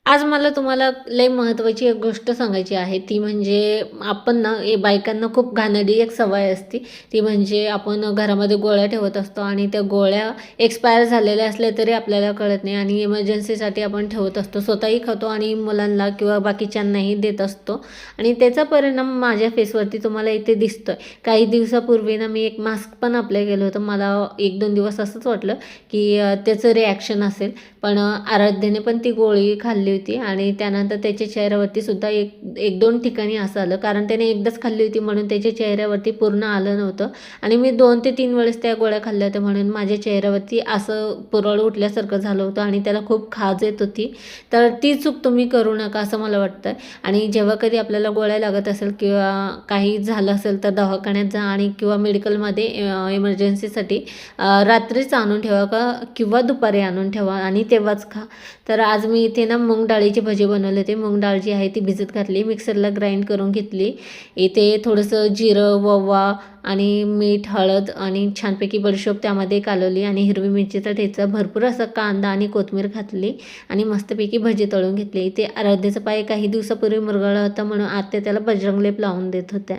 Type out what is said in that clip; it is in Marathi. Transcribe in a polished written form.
आज मला तुम्हाला लई महत्त्वाची एक गोष्ट सांगायची आहे. ती म्हणजे आपण ना बायकांना खूप घाणेरडी एक सवय असते. ती म्हणजे आपण घरामध्ये गोळ्या ठेवत असतो आणि त्या गोळ्या एक्सपायर झालेल्या असल्या तरी आपल्याला कळत नाही आणि इमर्जन्सीसाठी आपण ठेवत असतो. स्वतःही खातो आणि मुलांना किंवा बाकीच्यांनाही देत असतो आणि त्याचा परिणाम माझ्या फेसवरती तुम्हाला इथे दिसतोय. काही दिवसापूर्वी ना मी एक मास्क पण अप्लाय केलं होतं. मला 1-2 दिवस असंच वाटलं की त्याचं रिॲक्शन असेल. पण आराध्याने पण ती गोळी खाल्ली होती आणि त्यानंतर त्याच्या चेहऱ्यावरती सुद्धा एक दोन ठिकाणी असं आलं, कारण त्याने एकदाच खाल्ली होती म्हणून त्याच्या चेहऱ्यावरती पूर्ण आलं नव्हतं आणि मी 2 ते 3 वेळेस त्या गोळ्या खाल्ल्या होत्या म्हणून माझ्या चेहऱ्यावरती असं पुरळ उठल्यासारखं झालं होतं आणि त्याला खूप खाज येत होती. तर ती चूक तुम्ही करू नका असं मला वाटतं आणि जेव्हा कधी आपल्याला गोळ्या लागत असेल किंवा काही झालं असेल तर दवाखान्यात जा आणि किंवा मेडिकलमध्ये इमर्जन्सीसाठी रात्रीच आणून ठेवा किंवा दुपारी आणून ठेवा आणि तेव्हाच खा. तर आज मी इथे ना मूग डाळीची भजी बनवले होते. मूग डाळ जी आहे ती भिजत घातली, मिक्सरला ग्राइंड करून घेतली. इथे थोडंसं जिरं, ओवा आणि मीठ, हळद आणि छानपैकी बडीशोप त्यामध्ये कालवली आणि हिरवी मिरचीचा ठेचा, भरपूर असा कांदा आणि कोथिंबीर घातली आणि मस्तपैकी भजी तळून घेतली. इथे आराध्याचा पाय काही दिवसापूर्वी मुरगळला होता म्हणून आत्या त्याला बजरंग लेप लावून देत होत्या.